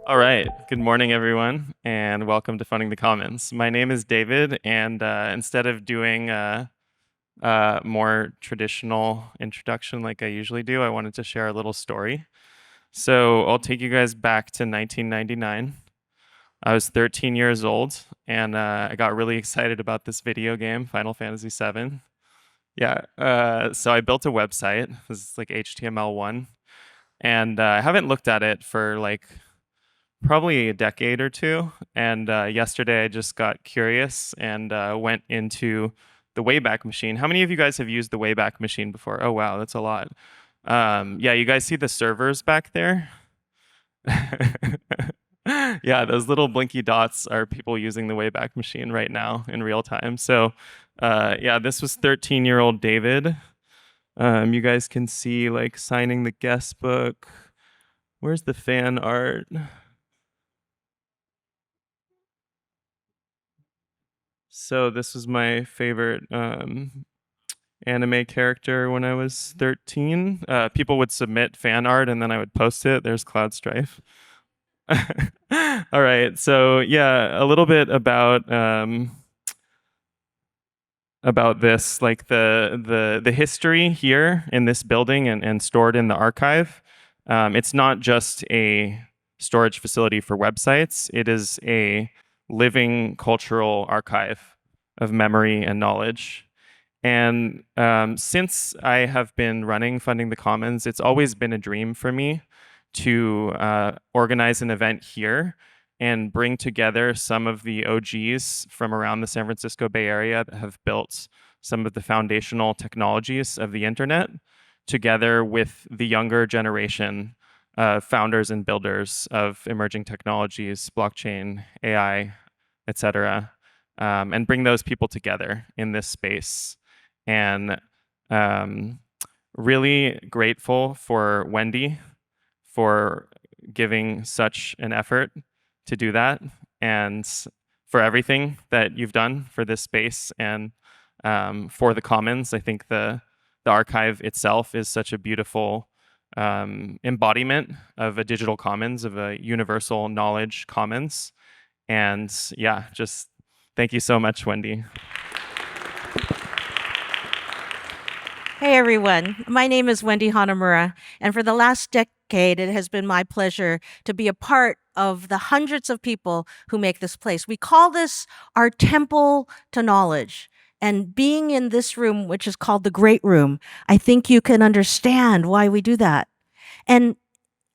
All right. Good morning, everyone, and welcome to Funding the Commons. My name is David, and instead of doing a more traditional introduction like I usually do, I wanted to share a little story. So I'll take you guys back to 1999. I was 13 years old, and I got really excited about this video game, Final Fantasy VII. Yeah, so I built a website. This is like HTML1, and I haven't looked at it for like probably a decade or two. And yesterday I just got curious and went into the Wayback Machine. How many of you guys have used the Wayback Machine before? Oh, wow, that's a lot. Yeah, you guys see the servers back there? Yeah, those little blinky dots are people using the Wayback Machine right now in real time. So yeah, this was 13-year-old David. You guys can see like signing the guest book. Where's the fan art? So this was my favorite anime character when I was 13. People would submit fan art and then I would post it. There's Cloud Strife. All right. So yeah, a little bit about this, like the history here in this building and stored in the archive. It's not just a storage facility for websites. It is a living cultural archive of memory and knowledge. And since I have been running Funding the Commons, it's always been a dream for me to organize an event here and bring together some of the OGs from around the San Francisco Bay Area that have built some of the foundational technologies of the internet together with the younger generation founders and builders of emerging technologies, blockchain, AI, etc., and bring those people together in this space. And really grateful for Wendy for giving such an effort to do that, and for everything that you've done for this space and for the Commons. I think the archive itself is such a beautiful embodiment of a digital commons, of a universal knowledge commons. And yeah, just thank you so much, Wendy. Hey everyone, my name is Wendy Hanamura, and for the last decade, it has been my pleasure to be a part of the hundreds of people who make this place. We call this our temple to knowledge. And being in this room, which is called the Great Room, I think you can understand why we do that. And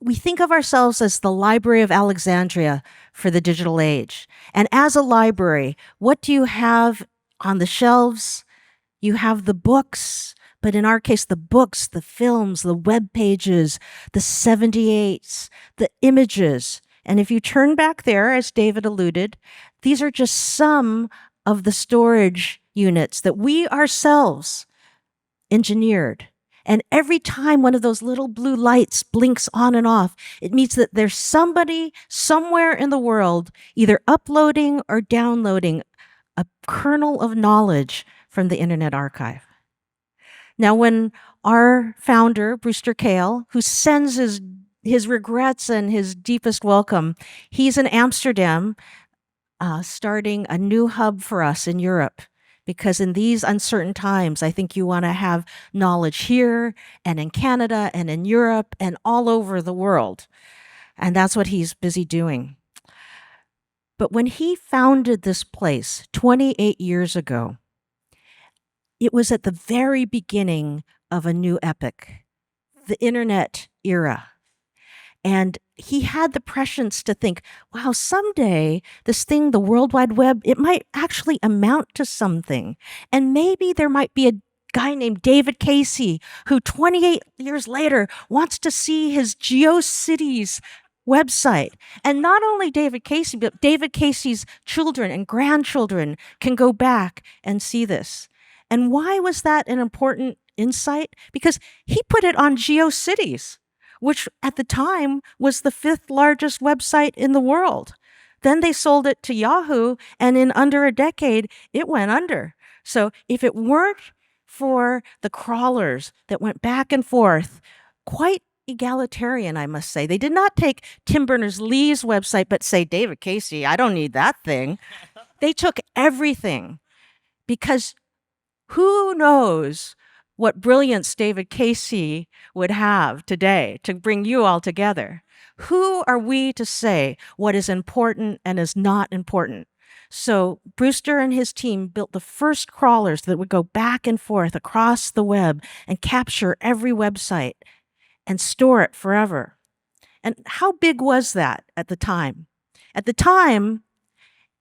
we think of ourselves as the Library of Alexandria for the digital age. And as a library, what do you have on the shelves? You have the books, but in our case, the books, the films, the web pages, the 78s, the images. And if you turn back there, as David alluded, these are just some of the storage units that we ourselves engineered. And every time one of those little blue lights blinks on and off, it means that there's somebody somewhere in the world either uploading or downloading a kernel of knowledge from the Internet Archive. Now, when our founder, Brewster Kahle, who sends his regrets and his deepest welcome, he's in Amsterdam starting a new hub for us in Europe. Because in these uncertain times, I think you want to have knowledge here and in Canada and in Europe and all over the world. And that's what he's busy doing. But when he founded this place 28 years ago, it was at the very beginning of a new epoch, the internet era. And he had the prescience to think, wow, someday this thing, the World Wide Web, it might actually amount to something. And maybe there might be a guy named David Casey who 28 years later wants to see his GeoCities website. And not only David Casey, but David Casey's children and grandchildren can go back and see this. And why was that an important insight? Because he put it on GeoCities, which at the time was the 5th largest website in the world. Then they sold it to Yahoo, and in under a decade, it went under. So if it weren't for the crawlers that went back and forth, quite egalitarian, I must say. They did not take Tim Berners-Lee's website but say, David Casey, I don't need that thing. They took everything because who knows what brilliance David Casey would have today to bring you all together? Who are we to say what is important and is not important? So Brewster and his team built the first crawlers that would go back and forth across the web and capture every website and store it forever. And how big was that at the time? At the time,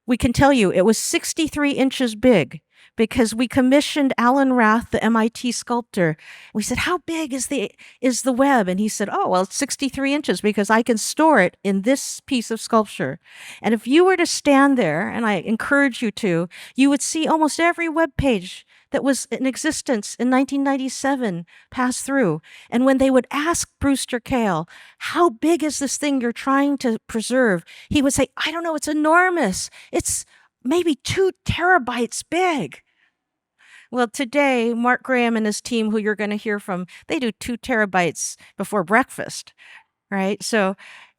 we can tell you it was 63 inches big because we commissioned Alan Rath, the MIT sculptor. We said, how big is the web? And he said, oh, well, it's 63 inches because I can store it in this piece of sculpture. And if you were to stand there, and I encourage you to, you would see almost every web page that was in existence in 1997 pass through. And when they would ask Brewster Kahle, how big is this thing you're trying to preserve? He would say, I don't know, it's enormous. It's maybe 2 terabytes big. Well, today, Mark Graham and his team, who you're going to hear from, they do 2 terabytes before breakfast, right? So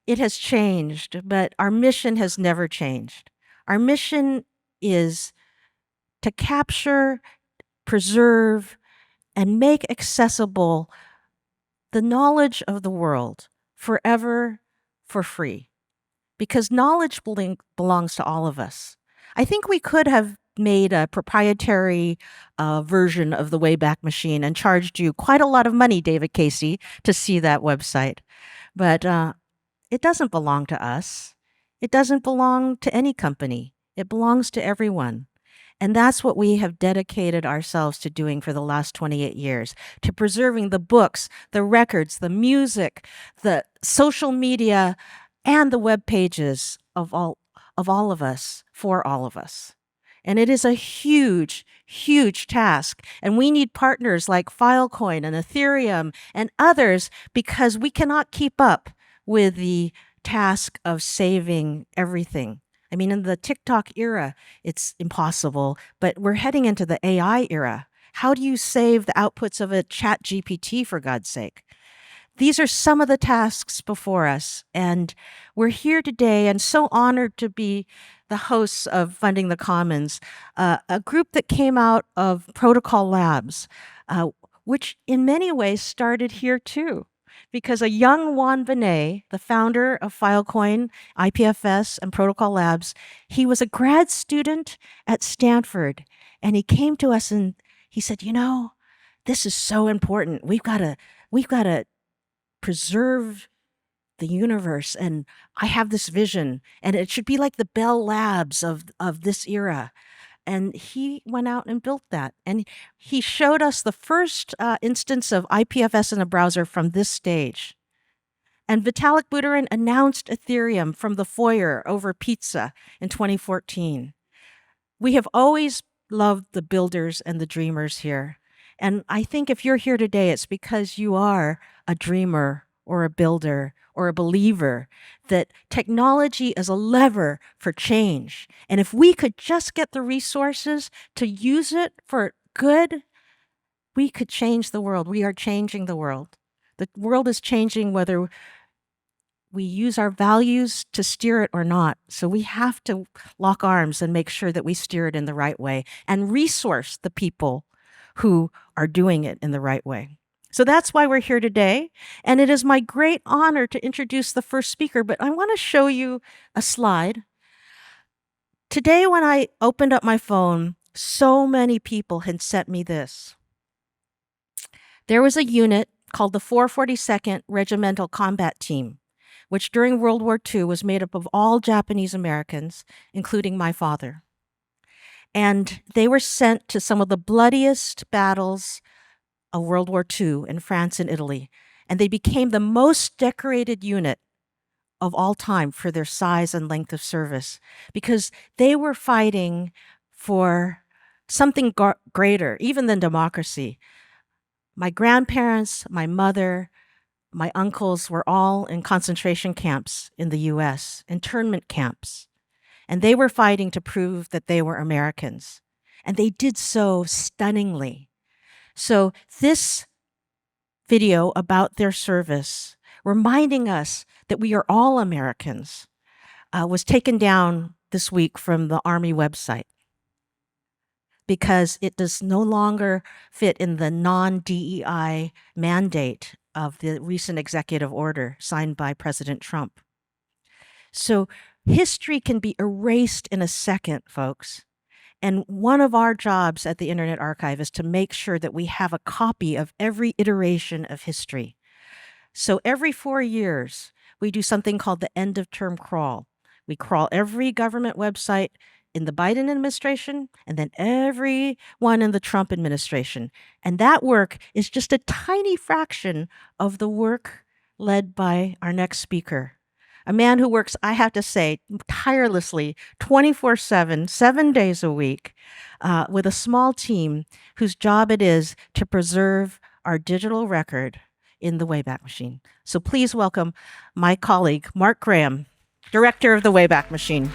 it has changed, but our mission has never changed. Our mission is to capture, preserve, and make accessible the knowledge of the world forever for free. Because knowledge belongs to all of us. I think we could have made a proprietary version of the Wayback Machine and charged you quite a lot of money, David Casey, to see that website. But it doesn't belong to us. It doesn't belong to any company. It belongs to everyone. And that's what we have dedicated ourselves to doing for the last 28 years, to preserving the books, the records, the music, the social media, and the web pages of all of us, for all of us. And it is a huge, huge task. And we need partners like Filecoin and Ethereum and others because we cannot keep up with the task of saving everything. I mean, in the TikTok era, it's impossible, but we're heading into the AI era. How do you save the outputs of a chat GPT, for God's sake? These are some of the tasks before us, and we're here today and so honored to be the hosts of Funding the Commons, a group that came out of Protocol Labs, which in many ways started here too, because a young Juan Benet, the founder of Filecoin, IPFS, and Protocol Labs, he was a grad student at Stanford, and he came to us and he said, you know, this is so important. We've got to preserve the universe, and I have this vision, and it should be like the Bell Labs of this era. And he went out and built that. And he showed us the first instance of IPFS in a browser from this stage. And Vitalik Buterin announced Ethereum from the foyer over pizza in 2014. We have always loved the builders and the dreamers here. And I think if you're here today, it's because you are a dreamer or a builder or a believer that technology is a lever for change. And if we could just get the resources to use it for good, we could change the world. We are changing the world. The world is changing whether we use our values to steer it or not. So we have to lock arms and make sure that we steer it in the right way and resource the people who are doing it in the right way. So that's why we're here today. And it is my great honor to introduce the first speaker, but I want to show you a slide. Today, when I opened up my phone, so many people had sent me this. There was a unit called the 442nd Regimental Combat Team, which during World War II was made up of all Japanese Americans, including my father. And they were sent to some of the bloodiest battles of World War II in France and Italy. And they became the most decorated unit of all time for their size and length of service because they were fighting for something greater, even than democracy. My grandparents, my mother, my uncles were all in concentration camps in the US, internment camps. And they were fighting to prove that they were Americans. And they did so stunningly. So this video about their service reminding us that we are all Americans, was taken down this week from the Army website because it does no longer fit in the non-DEI mandate of the recent executive order signed by President Trump. So history can be erased in a second, folks. And one of our jobs at the Internet Archive is to make sure that we have a copy of every iteration of history. So every 4 years, we do something called the end of term crawl. We crawl every government website in the Biden administration and then every one in the Trump administration. And that work is just a tiny fraction of the work led by our next speaker. A man who works, I have to say, tirelessly, 24/7, 7 days a week, with a small team whose job it is to preserve our digital record in the Wayback Machine. So please welcome my colleague, Mark Graham, director of the Wayback Machine.